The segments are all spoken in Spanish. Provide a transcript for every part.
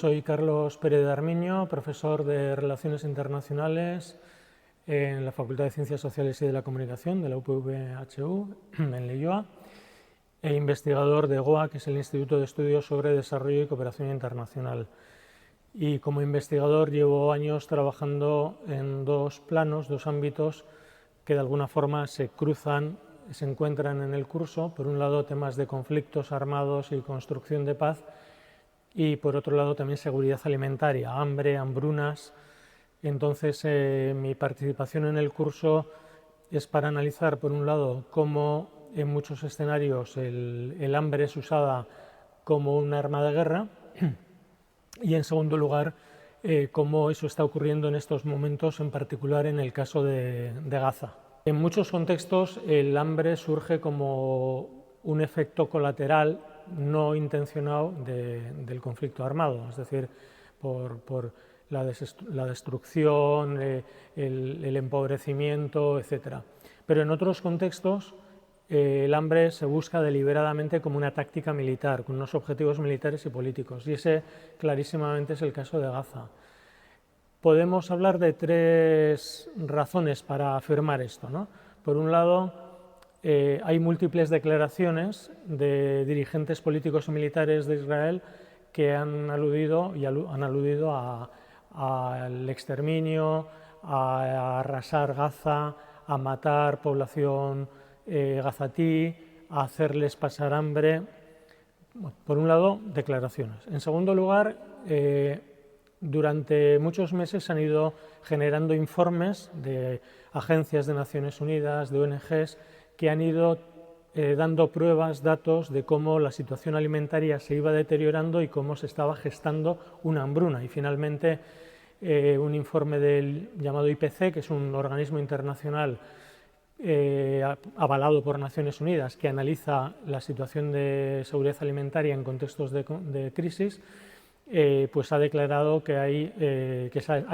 soy Carlos Pérez de Armiño, profesor de Relaciones Internacionales en la Facultad de Ciencias Sociales y de la Comunicación de la UPV-HU en Leioa e investigador de GOA, que es el Instituto de Estudios sobre Desarrollo y Cooperación Internacional. Y como investigador llevo años trabajando en dos planos, dos ámbitos que de alguna forma se cruzan, se encuentran en el curso. Por un lado, temas de conflictos armados y construcción de paz, y por otro lado también seguridad alimentaria, hambre, hambrunas. Entonces mi participación en el curso es para analizar, por un lado, cómo en muchos escenarios el hambre es usada como un arma de guerra, y en segundo lugar cómo eso está ocurriendo en estos momentos, en particular en el caso de Gaza. En muchos contextos el hambre surge como un efecto colateral no intencionado del conflicto armado, es decir, por la destrucción, el empobrecimiento, etc. Pero en otros contextos el hambre se busca deliberadamente como una táctica militar, con unos objetivos militares y políticos, y ese clarísimamente es el caso de Gaza. Podemos hablar de tres razones para afirmar esto, ¿no? Por un lado, hay múltiples declaraciones de dirigentes políticos y militares de Israel que han aludido al exterminio, a arrasar Gaza, a matar población gazatí, a hacerles pasar hambre. Por un lado, declaraciones. En segundo lugar, durante muchos meses se han ido generando informes de agencias de Naciones Unidas, de ONGs, que han ido dando pruebas, datos de cómo la situación alimentaria se iba deteriorando y cómo se estaba gestando una hambruna. Y finalmente un informe del llamado IPC, que es un organismo internacional avalado por Naciones Unidas, que analiza la situación de seguridad alimentaria en contextos de crisis, pues ha declarado que ha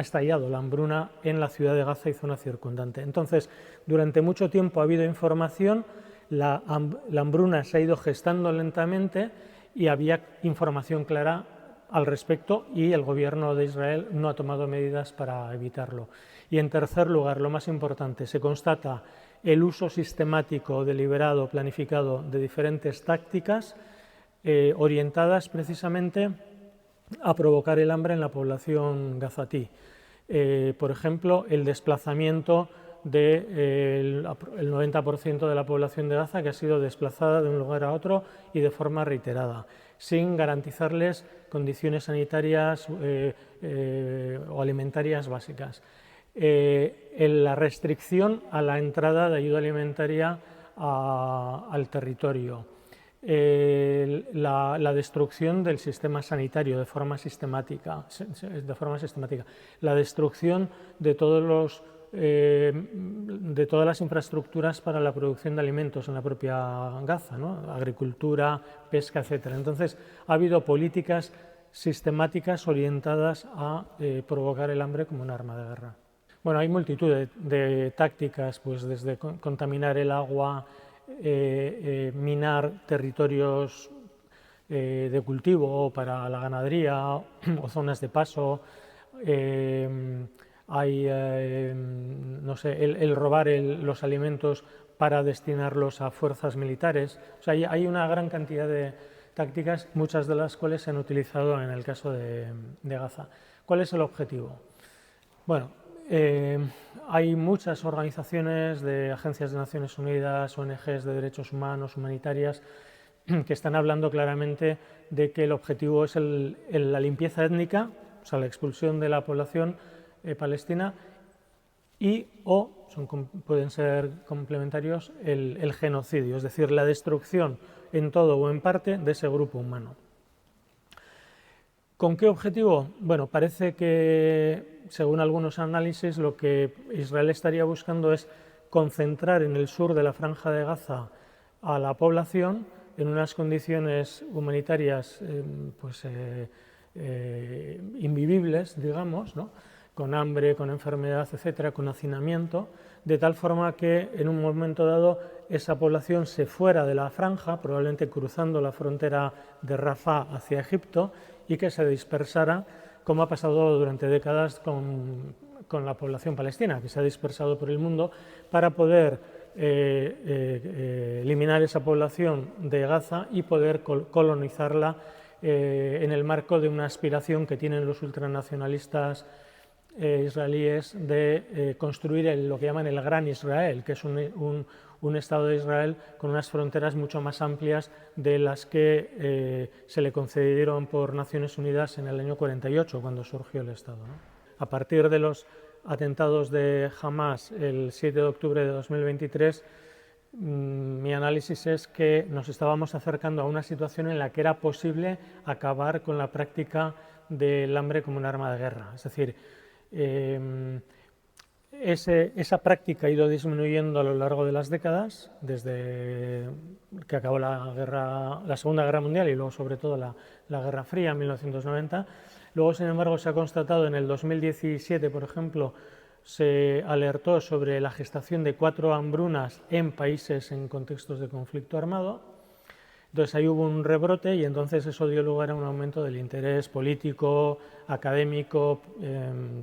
estallado la hambruna en la ciudad de Gaza y zona circundante. Entonces, durante mucho tiempo ha habido información, la hambruna se ha ido gestando lentamente y había información clara al respecto, y el gobierno de Israel no ha tomado medidas para evitarlo. Y en tercer lugar, lo más importante, se constata el uso sistemático, deliberado, planificado de diferentes tácticas orientadas precisamente a provocar el hambre en la población gazatí. Por ejemplo, el desplazamiento del 90% de la población de Gaza, que ha sido desplazada de un lugar a otro y de forma reiterada, sin garantizarles condiciones sanitarias o alimentarias básicas. La restricción a la entrada de ayuda alimentaria al territorio. La destrucción del sistema sanitario de forma sistemática, la destrucción de todas las infraestructuras para la producción de alimentos en la propia Gaza, ¿no? Agricultura, pesca, etc. Entonces, ha habido políticas sistemáticas orientadas a provocar el hambre como un arma de guerra. Bueno, hay multitud de tácticas, pues desde contaminar el agua, minar territorios de cultivo para la ganadería o zonas de paso, hay no sé, el robar los alimentos para destinarlos a fuerzas militares. O sea, hay una gran cantidad de tácticas, muchas de las cuales se han utilizado en el caso de Gaza. ¿Cuál es el objetivo? Bueno, hay muchas organizaciones de agencias de Naciones Unidas, ONGs de derechos humanos, humanitarias, que están hablando claramente de que el objetivo es la limpieza étnica, o sea, la expulsión de la población palestina, pueden ser complementarios, el genocidio, es decir, la destrucción en todo o en parte de ese grupo humano. ¿Con qué objetivo? Bueno, parece que, según algunos análisis, lo que Israel estaría buscando es concentrar en el sur de la Franja de Gaza a la población en unas condiciones humanitarias invivibles, digamos, ¿no? Con hambre, con enfermedad, etcétera, con hacinamiento, de tal forma que en un momento dado esa población se fuera de la franja, probablemente cruzando la frontera de Rafah hacia Egipto, y que se dispersara, como ha pasado durante décadas con la población palestina, que se ha dispersado por el mundo, para poder eliminar esa población de Gaza y poder colonizarla en el marco de una aspiración que tienen los ultranacionalistas israelíes de construir lo que llaman el Gran Israel, que es un Estado de Israel con unas fronteras mucho más amplias de las que se le concedieron por Naciones Unidas en el año 48, cuando surgió el Estado, ¿no? A partir de los atentados de Hamas el 7 de octubre de 2023, mi análisis es que nos estábamos acercando a una situación en la que era posible acabar con la práctica del hambre como un arma de guerra. Es decir, esa práctica ha ido disminuyendo a lo largo de las décadas, desde que acabó la Segunda Guerra Mundial y luego sobre todo la Guerra Fría en 1990. Luego, sin embargo, se ha constatado en el 2017, por ejemplo, se alertó sobre la gestación de 4 hambrunas en países en contextos de conflicto armado. Entonces ahí hubo un rebrote y entonces eso dio lugar a un aumento del interés político, académico,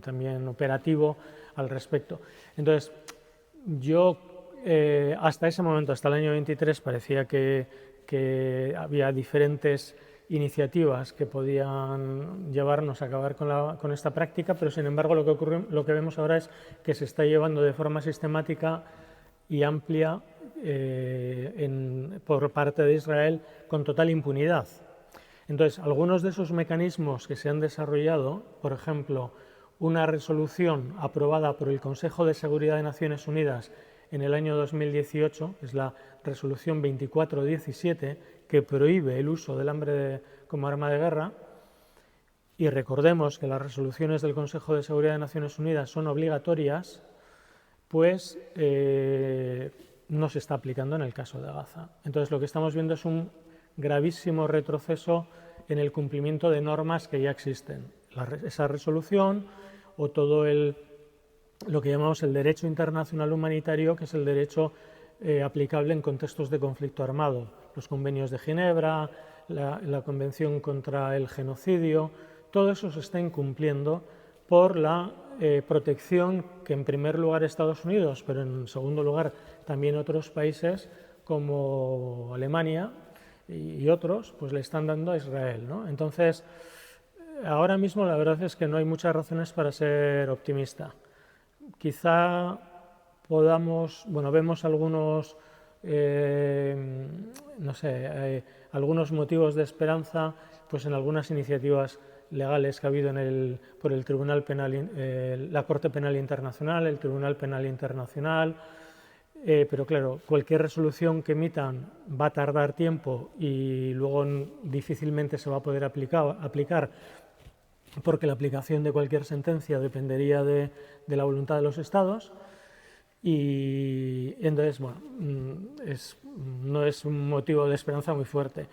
también operativo al respecto. Entonces yo hasta ese momento, hasta el año 23, parecía que había diferentes iniciativas que podían llevarnos a acabar con esta práctica, pero sin embargo lo que vemos ahora es que se está llevando de forma sistemática y amplia por parte de Israel con total impunidad. Entonces, algunos de esos mecanismos que se han desarrollado, por ejemplo, una resolución aprobada por el Consejo de Seguridad de Naciones Unidas en el año 2018, es la resolución 2417, que prohíbe el uso del hambre como arma de guerra, y recordemos que las resoluciones del Consejo de Seguridad de Naciones Unidas son obligatorias, pues no se está aplicando en el caso de Gaza. Entonces lo que estamos viendo es un gravísimo retroceso en el cumplimiento de normas que ya existen. Esa resolución o todo lo que llamamos el derecho internacional humanitario, que es el derecho aplicable en contextos de conflicto armado, los convenios de Ginebra, la Convención contra el Genocidio, todo eso se está incumpliendo por la protección que en primer lugar Estados Unidos, pero en segundo lugar también otros países como Alemania y otros, pues le están dando a Israel, ¿no? Entonces, ahora mismo la verdad es que no hay muchas razones para ser optimista. Quizá vemos algunos, algunos motivos de esperanza, pues en algunas iniciativas legales que ha habido por el Tribunal Penal, la Corte Penal Internacional, el Tribunal Penal Internacional, pero claro, cualquier resolución que emitan va a tardar tiempo y luego difícilmente se va a poder aplicar porque la aplicación de cualquier sentencia dependería de la voluntad de los Estados y entonces, bueno, no es un motivo de esperanza muy fuerte.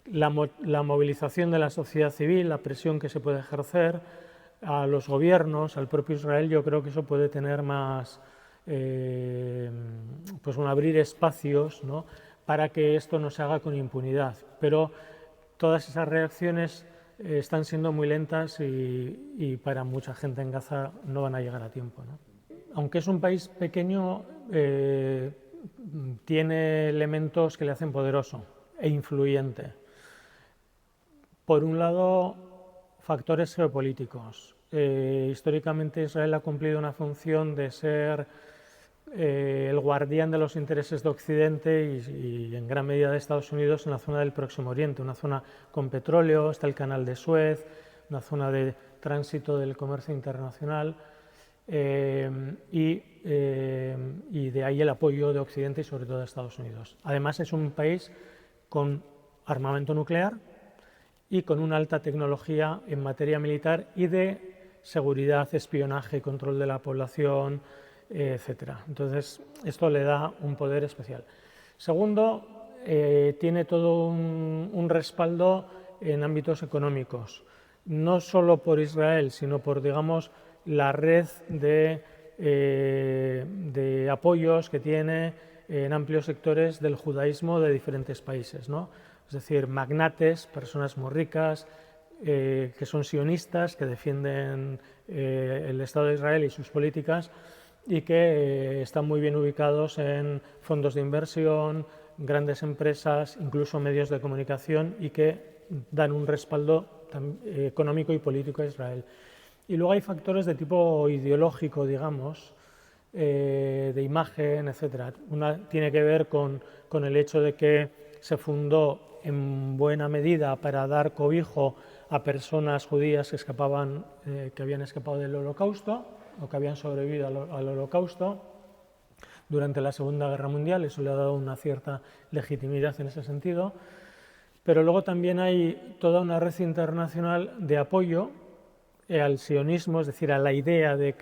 La movilización de la sociedad civil, la presión que se puede ejercer a los gobiernos, al propio Israel, yo creo que eso puede tener más, pues abrir espacios, ¿no?, para que esto no se haga con impunidad. Pero todas esas reacciones están siendo muy lentas y para mucha gente en Gaza no van a llegar a tiempo, ¿no? Aunque es un país pequeño, tiene elementos que le hacen poderoso e influyente. Por un lado, factores geopolíticos. Históricamente Israel ha cumplido una función de ser el guardián de los intereses de Occidente y en gran medida de Estados Unidos en la zona del Próximo Oriente, una zona con petróleo, está el Canal de Suez, una zona de tránsito del comercio internacional y de ahí el apoyo de Occidente y sobre todo de Estados Unidos. Además es un país con armamento nuclear y con una alta tecnología en materia militar y de seguridad, espionaje, control de la población, etcétera. Entonces, esto le da un poder especial. Segundo, tiene todo un respaldo en ámbitos económicos, no solo por Israel, sino por, digamos, la red de apoyos que tiene en amplios sectores del judaísmo de diferentes países, ¿no? Es decir, magnates, personas muy ricas, que son sionistas, que defienden el Estado de Israel y sus políticas y que están muy bien ubicados en fondos de inversión, grandes empresas, incluso medios de comunicación y que dan un respaldo económico y político a Israel. Y luego hay factores de tipo ideológico, digamos, de imagen, etc. Una tiene que ver con el hecho de que se fundó en buena medida para dar cobijo a personas judías que habían escapado del Holocausto o que habían sobrevivido al Holocausto durante la Segunda Guerra Mundial. Eso le ha dado una cierta legitimidad en ese sentido. Pero luego también hay toda una red internacional de apoyo al sionismo, es decir, a la idea de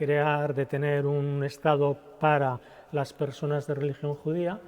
tener un Estado para las personas de religión judía,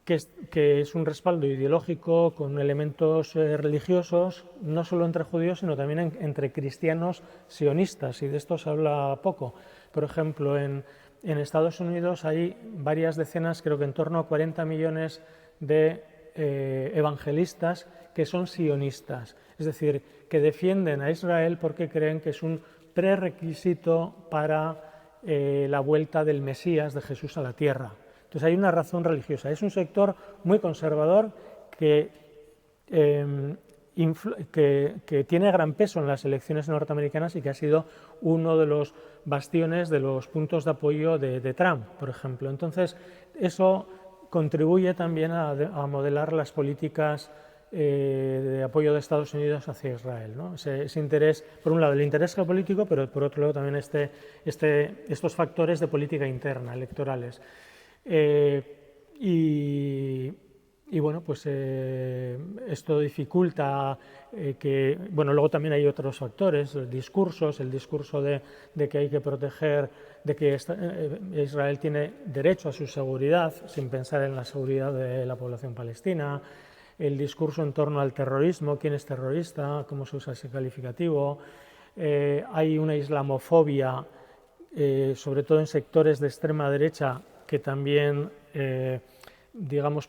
que es un respaldo ideológico con elementos religiosos, no solo entre judíos, sino también entre cristianos sionistas, y de esto se habla poco. Por ejemplo, en Estados Unidos hay varias decenas, creo que en torno a 40 millones de evangelistas que son sionistas, es decir, que defienden a Israel porque creen que es un prerequisito para la vuelta del Mesías, de Jesús, a la tierra. Entonces hay una razón religiosa. Es un sector muy conservador que tiene gran peso en las elecciones norteamericanas y que ha sido uno de los bastiones, de los puntos de apoyo de Trump, por ejemplo. Entonces eso contribuye también a modelar las políticas de apoyo de Estados Unidos hacia Israel, ¿no? Ese interés, por un lado el interés geopolítico, pero por otro lado también estos factores de política interna, electorales. Y bueno, pues esto dificulta luego también hay otros factores, el discurso de que hay que proteger, de que Israel tiene derecho a su seguridad, sin pensar en la seguridad de la población palestina, el discurso en torno al terrorismo, quién es terrorista, cómo se usa ese calificativo, hay una islamofobia, sobre todo en sectores de extrema derecha, que también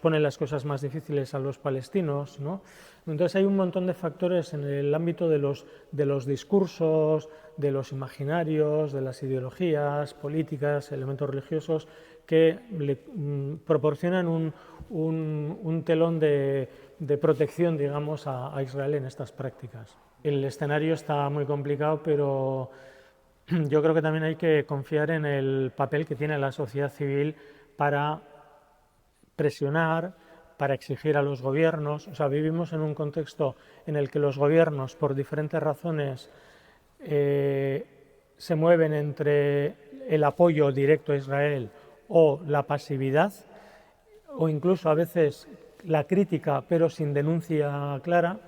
pone las cosas más difíciles a los palestinos, ¿no? Entonces hay un montón de factores en el ámbito de los discursos, de los imaginarios, de las ideologías políticas, elementos religiosos, que le proporcionan un telón de protección, digamos, a Israel en estas prácticas. El escenario está muy complicado, pero yo creo que también hay que confiar en el papel que tiene la sociedad civil para presionar, para exigir a los gobiernos. O sea, vivimos en un contexto en el que los gobiernos, por diferentes razones, se mueven entre el apoyo directo a Israel o la pasividad, o incluso a veces la crítica, pero sin denuncia clara.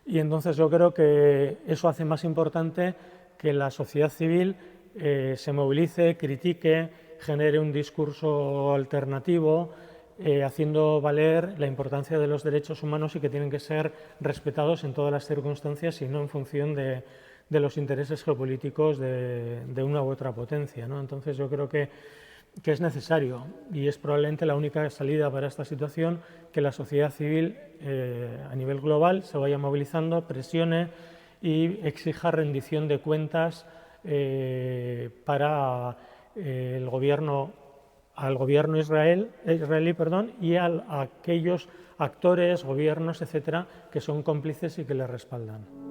Y entonces yo creo que eso hace más importante que la sociedad civil se movilice, critique, genere un discurso alternativo, haciendo valer la importancia de los derechos humanos y que tienen que ser respetados en todas las circunstancias y no en función de los intereses geopolíticos de una u otra potencia, ¿no? Entonces yo creo que es necesario, y es probablemente la única salida para esta situación, que la sociedad civil a nivel global se vaya movilizando, presione y exija rendición de cuentas para al gobierno israelí, y a aquellos actores, gobiernos, etcétera, que son cómplices y que le respaldan.